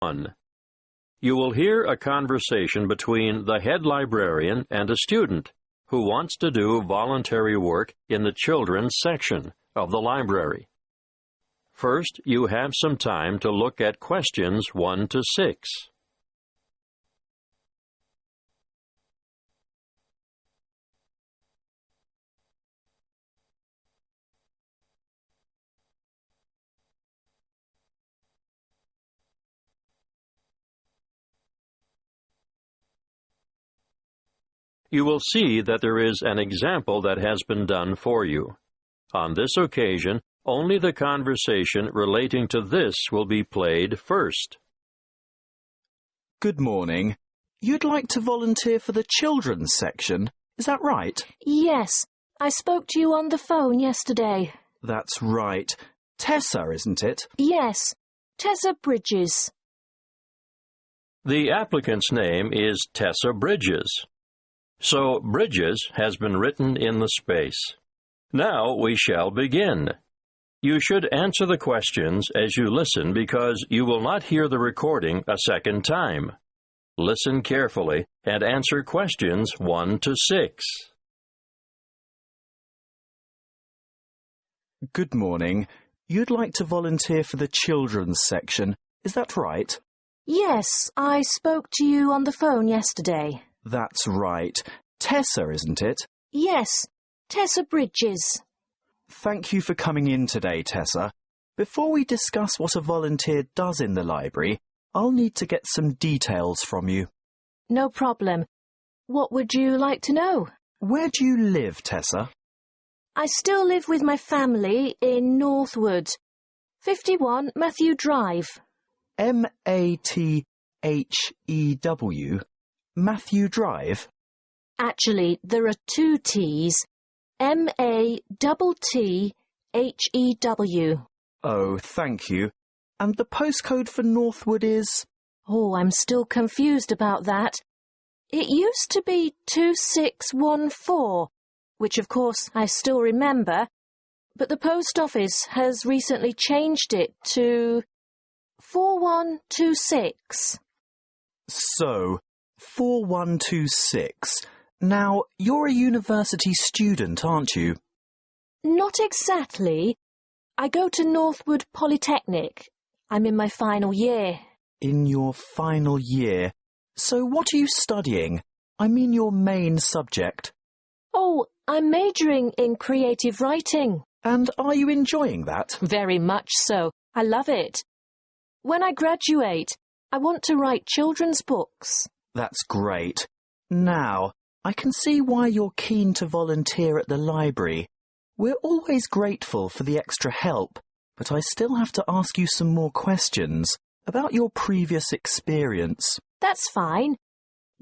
1. You will hear a conversation between the head librarian and a student who wants to do voluntary work in the children's section of the library. First, you have some time to look at questions 1 to 6. You will see that there is an example that has been done for you. On this occasion, only the conversation relating to this will be played first. Good morning. You'd like to volunteer for the children's section, is that right? Yes, I spoke to you on the phone yesterday. That's right. Tessa, isn't it? Yes, Tessa Bridges. The applicant's name is Tessa Bridges. So Bridges has been written in the space. Now we shall begin. You should answer the questions as you listen because you will not hear the recording a second time. Listen carefully and answer questions 1 to 6. Good morning. You'd like to volunteer for the children's section, is that right? Yes, I spoke to you on the phone yesterday. That's right. Tessa, isn't it? Yes, Tessa Bridges. Thank you for coming in today, Tessa. Before we discuss what a volunteer does in the library, I'll need to get some details from you. No problem. What would you like to know? Where do you live, Tessa? I still live with my family in Northwood, 51 Matthew Drive. Matthew? Matthew Drive? Actually, there are 2 T's. Mattthew. Oh, thank you. And the postcode for Northwood is? Oh, I'm still confused about that. It used to be 2614, which of course I still remember, but the post office has recently changed it to 4126. So, 4126. Now, you're a university student, aren't you? Not exactly. I go to Northwood Polytechnic. I'm in my final year. In your final year? So what are you studying? I mean your main subject. Oh, I'm majoring in creative writing. And are you enjoying that? Very much so. I love it. When I graduate, I want to write children's books. That's great. Now, I can see why you're keen to volunteer at the library. We're always grateful for the extra help, but I still have to ask you some more questions about your previous experience. That's fine,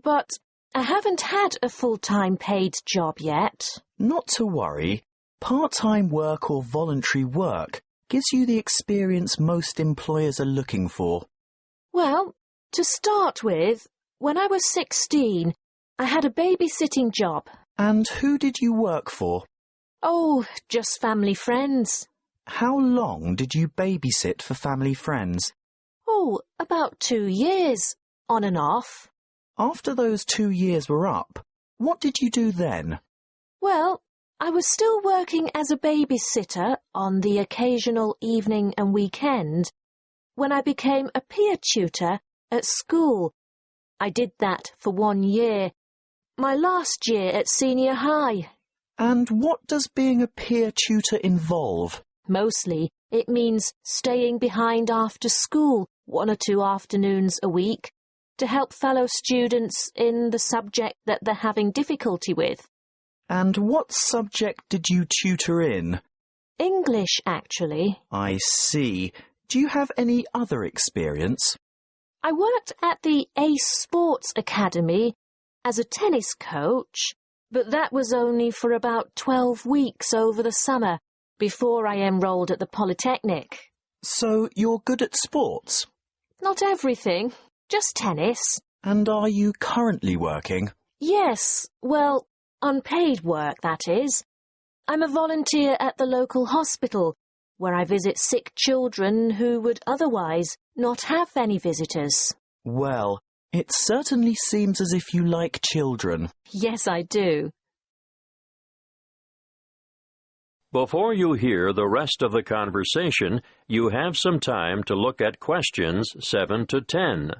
but I haven't had a full-time paid job yet. Not to worry. Part-time work or voluntary work gives you the experience most employers are looking for. Well, to start with, when I was 16, I had a babysitting job. And who did you work for? Oh, just family friends. How long did you babysit for family friends? Oh, about 2 years, on and off. After those 2 years were up, what did you do then? Well, I was still working as a babysitter on the occasional evening and weekend when I became a peer tutor at school. I did that for 1 year, my last year at senior high. And what does being a peer tutor involve? Mostly, it means staying behind after school 1 or 2 afternoons a week to help fellow students in the subject that they're having difficulty with. And what subject did you tutor in? English, actually. I see. Do you have any other experience? I worked at the Ace Sports Academy as a tennis coach, but that was only for about 12 weeks over the summer before I enrolled at the Polytechnic. So you're good at sports? Not everything, just tennis. And are you currently working? Yes, well, unpaid work, that is. I'm a volunteer at the local hospital, where I visit sick children who would otherwise not have any visitors. Well, it certainly seems as if you like children. Yes, I do. Before you hear the rest of the conversation, you have some time to look at questions 7 to 10.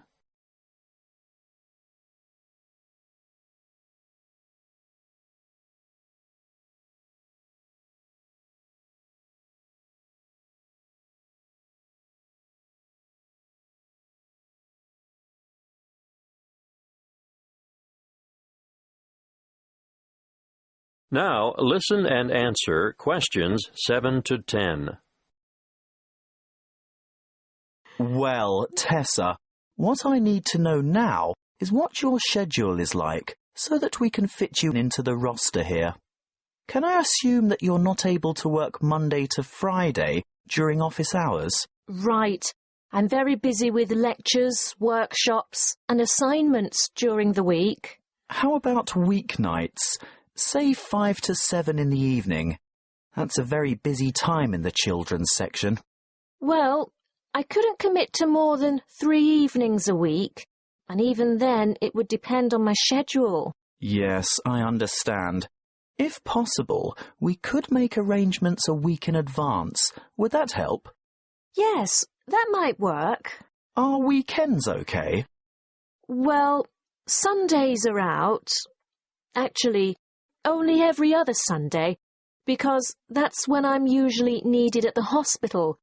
Now, listen and answer questions 7 to 10. Well, Tessa, what I need to know now is what your schedule is like, so that we can fit you into the roster here. Can I assume that you're not able to work Monday to Friday during office hours? Right. I'm very busy with lectures, workshops, and assignments during the week. How about weeknights? Say 5 to 7 in the evening. That's a very busy time in the children's section. Well, I couldn't commit to more than 3 evenings a week, and even then it would depend on my schedule. Yes, I understand. If possible, we could make arrangements a week in advance. Would that help? Yes, that might work. Are weekends okay? Well, Sundays are out. Actually, only every other Sunday, because that's when I'm usually needed at the hospital.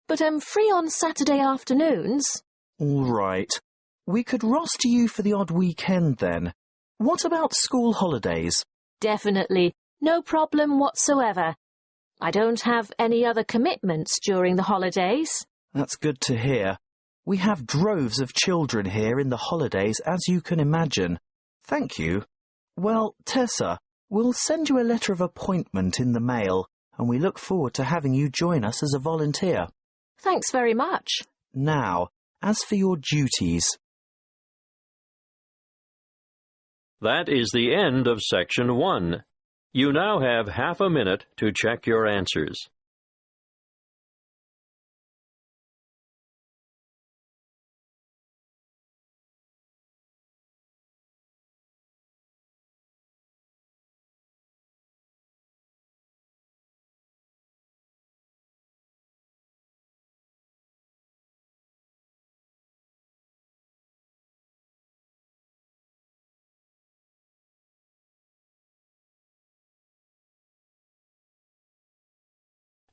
But I'm free on Saturday afternoons. All right. We could roster you for the odd weekend then. What about school holidays? Definitely. No problem whatsoever. I don't have any other commitments during the holidays. That's good to hear. We have droves of children here in the holidays, as you can imagine. Thank you. Well, Tessa, we'll send you a letter of appointment in the mail, and we look forward to having you join us as a volunteer. Thanks very much. Now, as for your duties. That is the end of Section 1. You now have half a minute to check your answers.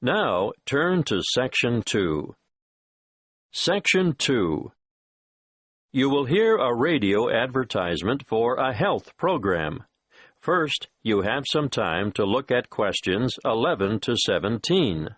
Now, turn to Section 2. Section 2. You will hear a radio advertisement for a health program. First, you have some time to look at questions 11 to 17.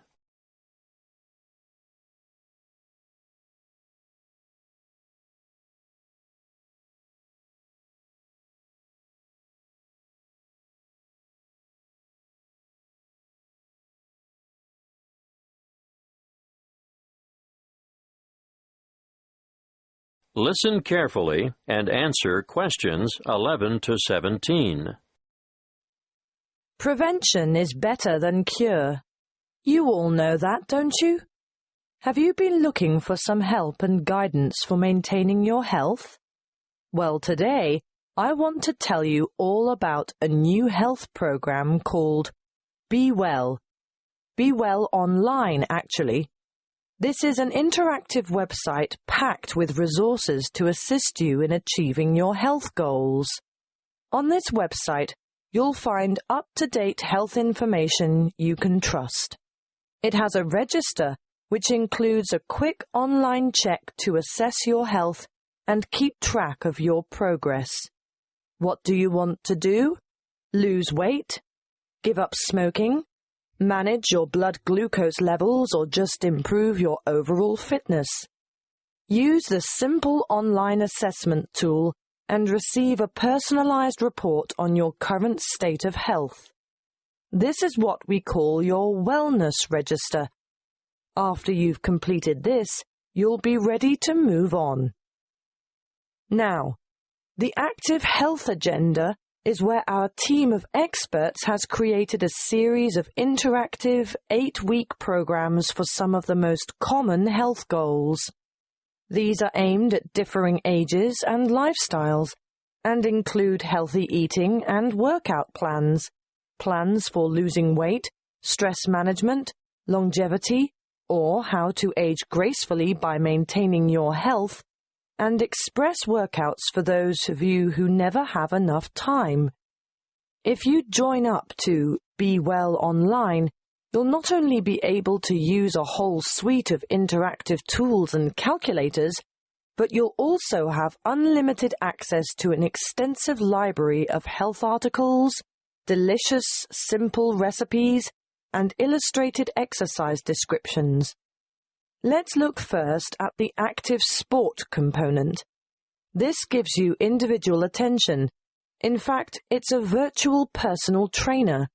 Listen carefully and answer questions 11 to 17. Prevention is better than cure. You all know that, don't you? Have you been looking for some help and guidance for maintaining your health? Well, today, I want to tell you all about a new health program called Be Well. Be Well Online, actually. This is an interactive website packed with resources to assist you in achieving your health goals. On this website, you'll find up-to-date health information you can trust. It has a register, which includes a quick online check to assess your health and keep track of your progress. What do you want to do? Lose weight? Give up smoking? Manage your blood glucose levels or just improve your overall fitness? Use the simple online assessment tool and receive a personalized report on your current state of health. This is what we call your wellness register. After you've completed this, you'll be ready to move on. Now, the Active Health Agenda is where our team of experts has created a series of interactive 8-week programs for some of the most common health goals. These are aimed at differing ages and lifestyles and include healthy eating and workout plans, plans for losing weight, stress management, longevity, or how to age gracefully by maintaining your health, and express workouts for those of you who never have enough time. If you join up to Be Well Online, you'll not only be able to use a whole suite of interactive tools and calculators, but you'll also have unlimited access to an extensive library of health articles, delicious, simple recipes, and illustrated exercise descriptions. Let's look first at the active sport component. This gives you individual attention. In fact, it's a virtual personal trainer.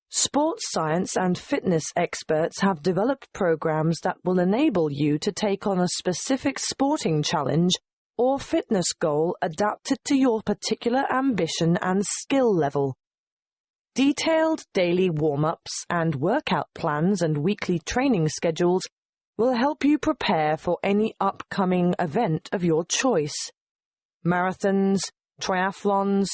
Sports science and fitness experts have developed programs that will enable you to take on a specific sporting challenge or fitness goal adapted to your particular ambition and skill level. Detailed daily warm-ups and workout plans and weekly training schedules will help you prepare for any upcoming event of your choice. Marathons, triathlons,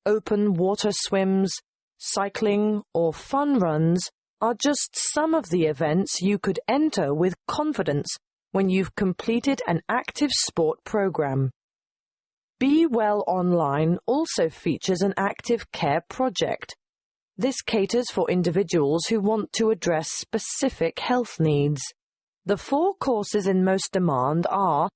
open water swims, cycling, or fun runs are just some of the events you could enter with confidence when you've completed an active sport program. Be Well Online also features an active care project. This caters for individuals who want to address specific health needs. The 4 courses in most demand are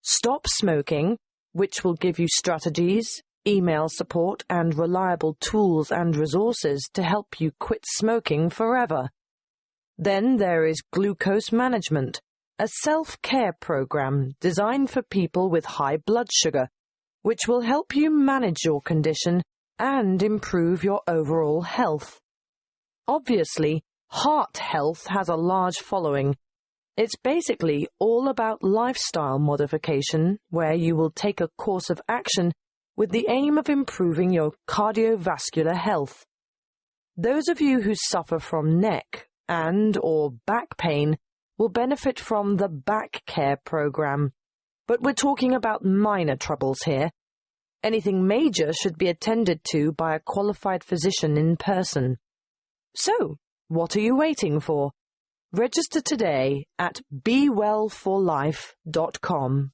Stop Smoking, which will give you strategies, email support, and reliable tools and resources to help you quit smoking forever. Then there is Glucose Management, a self-care program designed for people with high blood sugar, which will help you manage your condition and improve your overall health. Obviously, heart health has a large following. It's basically all about lifestyle modification, where you will take a course of action with the aim of improving your cardiovascular health. Those of you who suffer from neck and/or back pain will benefit from the Back Care program, but we're talking about minor troubles here. Anything major should be attended to by a qualified physician in person. So, what are you waiting for? Register today at bewellforlife.com.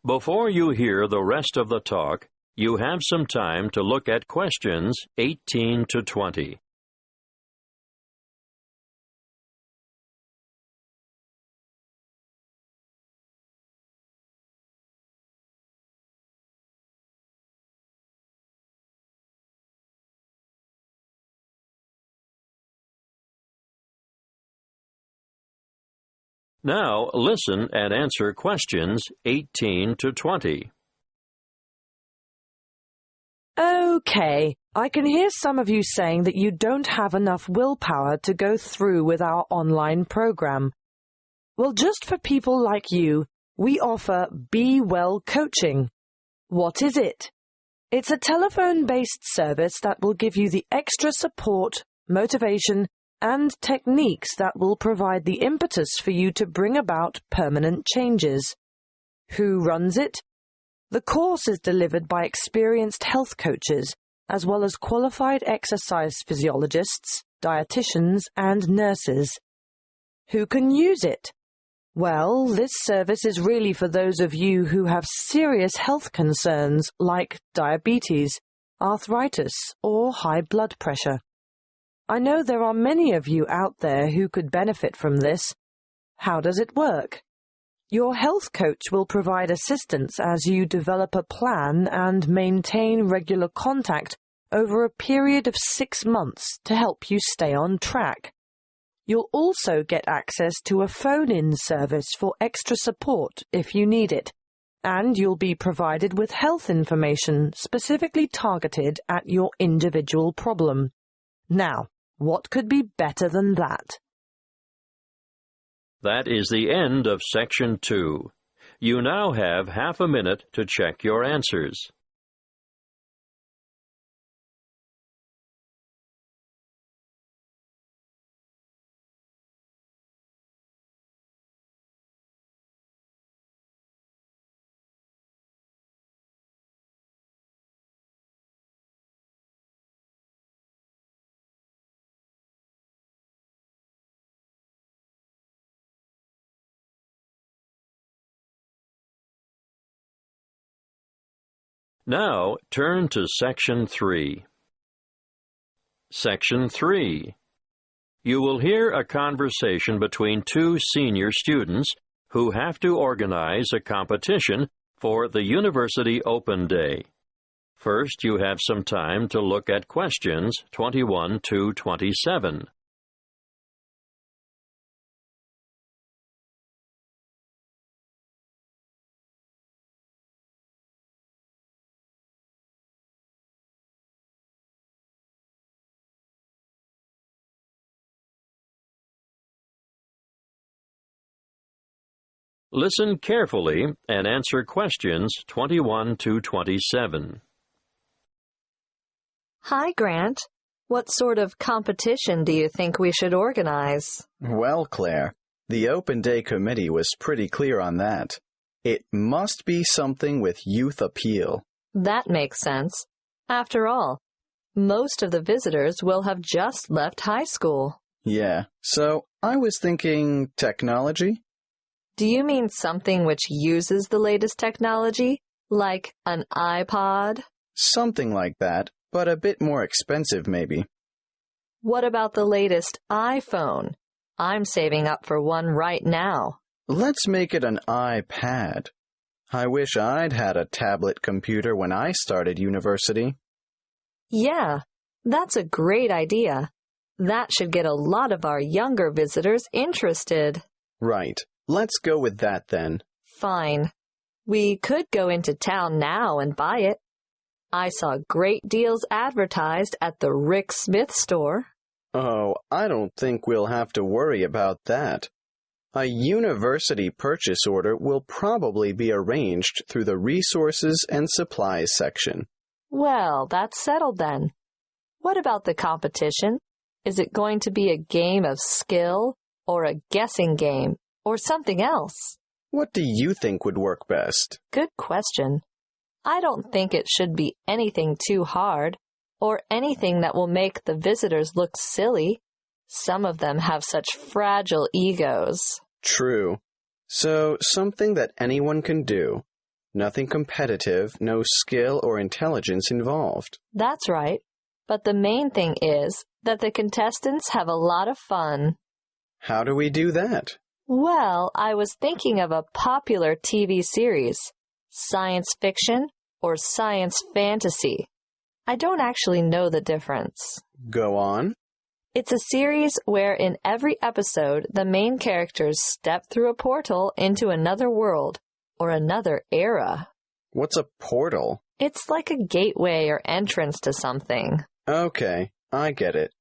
Before you hear the rest of the talk, you have some time to look at questions 18 to 20. Now listen and answer questions 18 to 20. Okay, I can hear some of you saying that you don't have enough willpower to go through with our online program. Well, just for people like you, we offer Be Well Coaching. What is it? It's a telephone-based service that will give you the extra support, motivation, and techniques that will provide the impetus for you to bring about permanent changes. Who runs it? The course is delivered by experienced health coaches, as well as qualified exercise physiologists, dietitians, and nurses. Who can use it? Well, this service is really for those of you who have serious health concerns like diabetes, arthritis, or high blood pressure. I know there are many of you out there who could benefit from this. How does it work? Your health coach will provide assistance as you develop a plan and maintain regular contact over a period of 6 months to help you stay on track. You'll also get access to a phone-in service for extra support if you need it, and you'll be provided with health information specifically targeted at your individual problem. Now, what could be better than that? That is the end of Section 2. You now have half a minute to check your answers. Now turn to Section 3. Section 3. You will hear a conversation between two senior students who have to organize a competition for the University Open Day. First, you have some time to look at questions 21 to 27. Listen carefully and answer questions 21 to 27. Hi, Grant. What sort of competition do you think we should organize? Well, Claire, the Open Day Committee was pretty clear on that. It must be something with youth appeal. That makes sense. After all, most of the visitors will have just left high school. Yeah, so I was thinking technology? Do you mean something which uses the latest technology, like an iPod? Something like that, but a bit more expensive maybe. What about the latest iPhone? I'm saving up for one right now. Let's make it an iPad. I wish I'd had a tablet computer when I started university. Yeah, that's a great idea. That should get a lot of our younger visitors interested. Right. Let's go with that then. Fine. We could go into town now and buy it. I saw great deals advertised at the Rick Smith store. Oh, I don't think we'll have to worry about that. A university purchase order will probably be arranged through the Resources and Supplies section. Well, that's settled then. What about the competition? Is it going to be a game of skill or a guessing game or something else? What do you think would work best? Good question. I don't think it should be anything too hard or anything that will make the visitors look silly. Some of them have such fragile egos. True. So, something that anyone can do. Nothing competitive, no skill or intelligence involved. That's right. But the main thing is that the contestants have a lot of fun. How do we do that? Well, I was thinking of a popular TV series, science fiction or science fantasy. I don't actually know the difference. Go on. It's a series where in every episode the main characters step through a portal into another world or another era. What's a portal? It's like a gateway or entrance to something. Okay, I get it.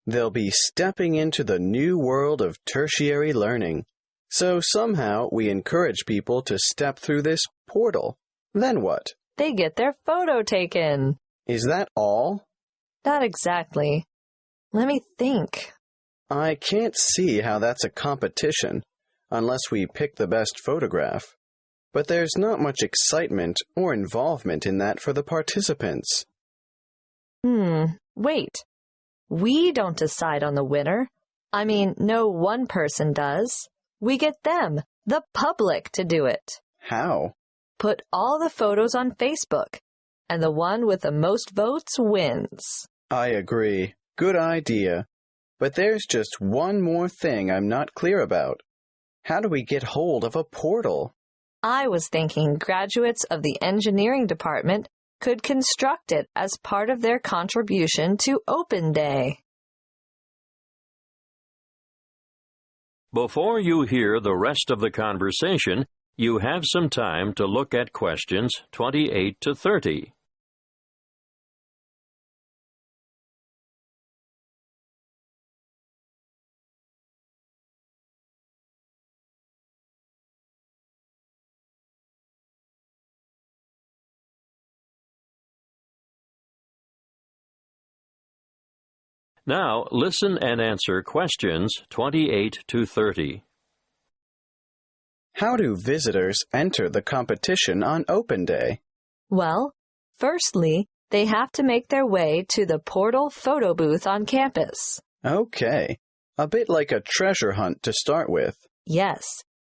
They'll be stepping into the new world of tertiary learning. So somehow we encourage people to step through this portal. Then what? They get their photo taken. Is that all? Not exactly. Let me think. I can't see how that's a competition, unless we pick the best photograph. But there's not much excitement or involvement in that for the participants. Wait. We don't decide on the winner. I mean, no one person does. We get them, the public, to do it. How? Put all the photos on Facebook, and the one with the most votes wins. I agree. Good idea. But there's just one more thing I'm not clear about. How do we get hold of a portal? I was thinking graduates of the engineering department could construct it as part of their contribution to Open Day. Before you hear the rest of the conversation, you have some time to look at questions 28 to 30. Now, listen and answer questions 28 to 30. How do visitors enter the competition on Open Day? Well, firstly, they have to make their way to the portal photo booth on campus. Okay, a bit like a treasure hunt to start with. Yes,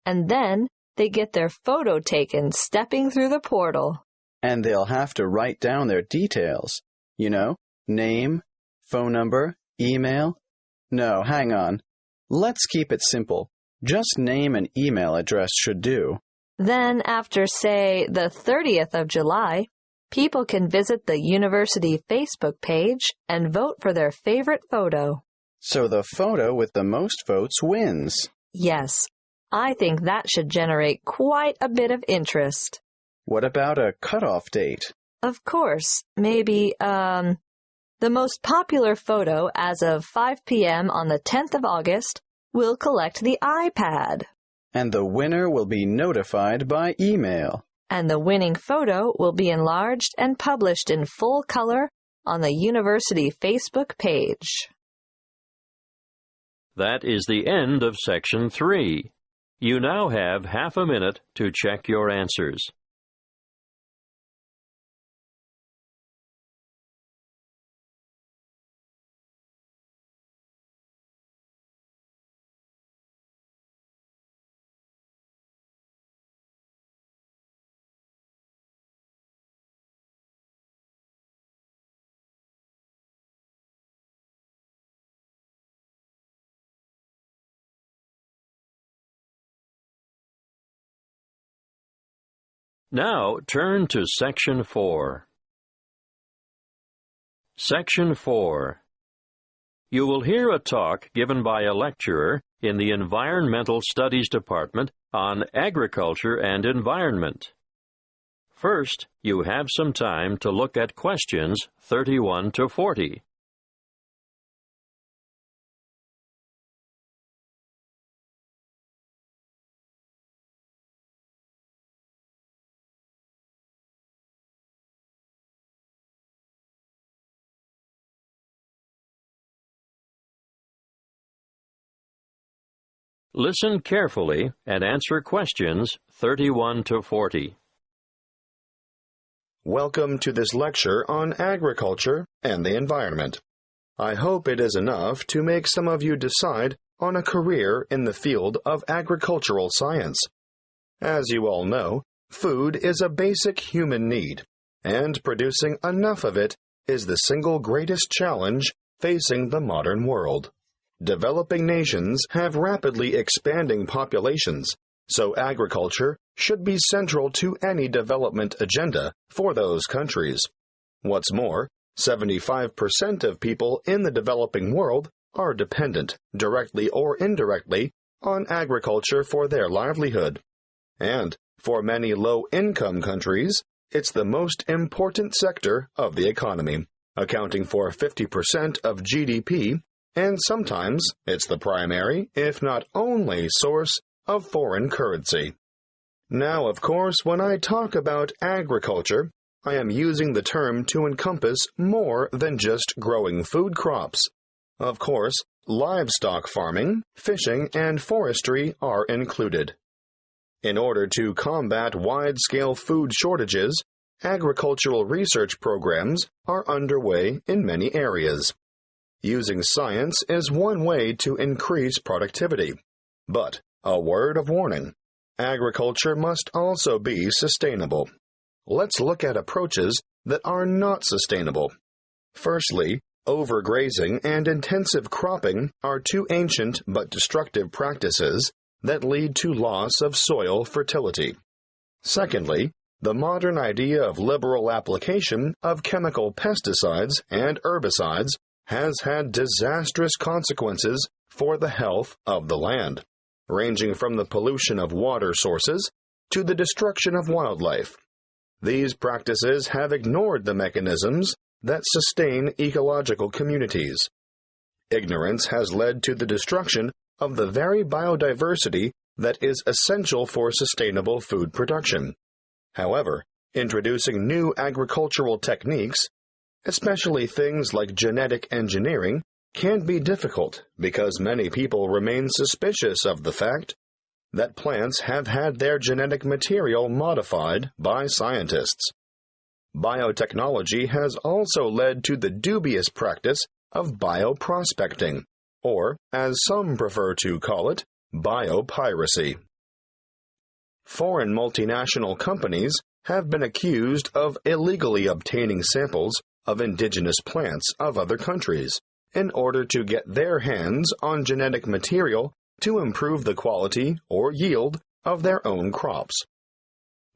and then they get their photo taken stepping through the portal. And they'll have to write down their details. You know, name, phone number, email. No, hang on. Let's keep it simple. Just name and email address should do. Then after, say, the 30th of July, people can visit the university Facebook page and vote for their favorite photo. So the photo with the most votes wins. Yes, I think that should generate quite a bit of interest. What about a cutoff date? Of course, maybe, the most popular photo as of 5 p.m. on the 10th of August will collect the iPad. And the winner will be notified by email. And the winning photo will be enlarged and published in full color on the university Facebook page. That is the end of Section 3. You now have half a minute to check your answers. Now turn to Section 4. Section 4. You will hear a talk given by a lecturer in the Environmental Studies Department on agriculture and environment. First, you have some time to look at questions 31 to 40. Listen carefully and answer questions 31 to 40. Welcome to this lecture on agriculture and the environment. I hope it is enough to make some of you decide on a career in the field of agricultural science. As you all know, food is a basic human need, and producing enough of it is the single greatest challenge facing the modern world. Developing nations have rapidly expanding populations, so agriculture should be central to any development agenda for those countries. What's more, 75% of people in the developing world are dependent, directly or indirectly, on agriculture for their livelihood. And for many low-income countries, it's the most important sector of the economy, accounting for 50% of GDP, and sometimes it's the primary, if not only, source of foreign currency. Now, of course, when I talk about agriculture, I am using the term to encompass more than just growing food crops. Of course, livestock farming, fishing, and forestry are included. In order to combat wide-scale food shortages, agricultural research programs are underway in many areas. Using science is one way to increase productivity. But, a word of warning, agriculture must also be sustainable. Let's look at approaches that are not sustainable. Firstly, overgrazing and intensive cropping are two ancient but destructive practices that lead to loss of soil fertility. Secondly, the modern idea of liberal application of chemical pesticides and herbicides has had disastrous consequences for the health of the land, ranging from the pollution of water sources to the destruction of wildlife. These practices have ignored the mechanisms that sustain ecological communities. Ignorance has led to the destruction of the very biodiversity that is essential for sustainable food production. However, introducing new agricultural techniques, especially things like genetic engineering, can be difficult because many people remain suspicious of the fact that plants have had their genetic material modified by scientists. Biotechnology has also led to the dubious practice of bioprospecting, or, as some prefer to call it, biopiracy. Foreign multinational companies have been accused of illegally obtaining samples of indigenous plants of other countries in order to get their hands on genetic material to improve the quality or yield of their own crops.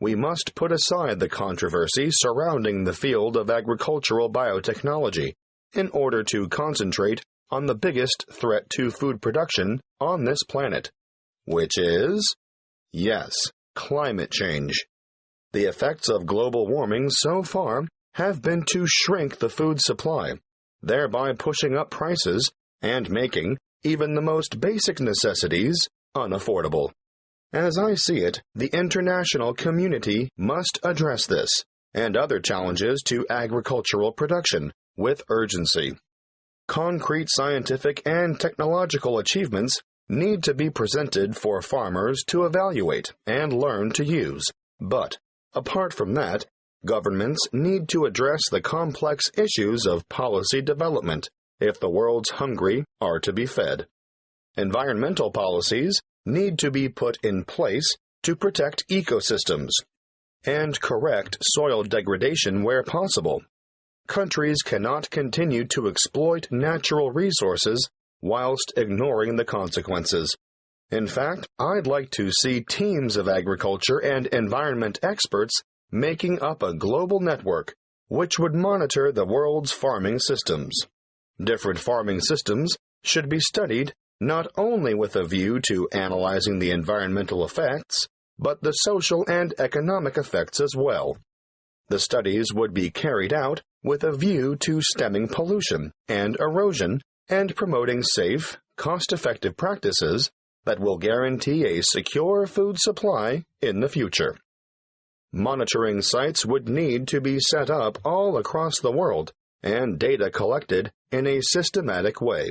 We must put aside the controversy surrounding the field of agricultural biotechnology in order to concentrate on the biggest threat to food production on this planet, which is, yes, climate change. The effects of global warming so far have been to shrink the food supply, thereby pushing up prices and making even the most basic necessities unaffordable. As I see it, the international community must address this and other challenges to agricultural production with urgency. Concrete scientific and technological achievements need to be presented for farmers to evaluate and learn to use. But, apart from that, governments need to address the complex issues of policy development if the world's hungry are to be fed. Environmental policies need to be put in place to protect ecosystems and correct soil degradation where possible. Countries cannot continue to exploit natural resources whilst ignoring the consequences. In fact, I'd like to see teams of agriculture and environment experts making up a global network which would monitor the world's farming systems. Different farming systems should be studied not only with a view to analyzing the environmental effects, but the social and economic effects as well. The studies would be carried out with a view to stemming pollution and erosion and promoting safe, cost-effective practices that will guarantee a secure food supply in the future. Monitoring sites would need to be set up all across the world and data collected in a systematic way.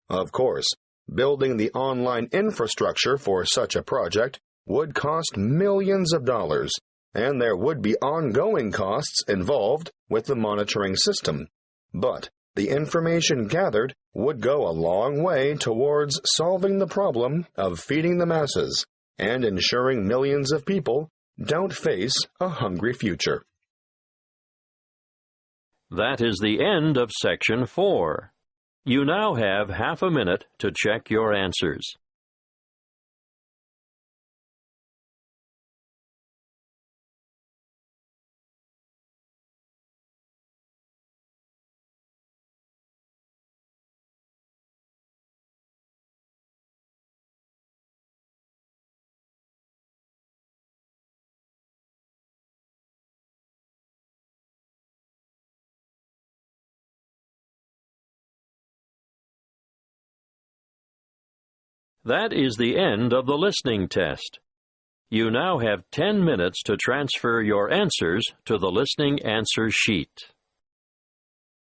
Of course, building the online infrastructure for such a project would cost millions of dollars, and there would be ongoing costs involved with the monitoring system. But the information gathered would go a long way towards solving the problem of feeding the masses and ensuring millions of people don't face a hungry future. That is the end of Section 4. You now have half a minute to check your answers. That is the end of the listening test. You now have 10 minutes to transfer your answers to the listening answer sheet.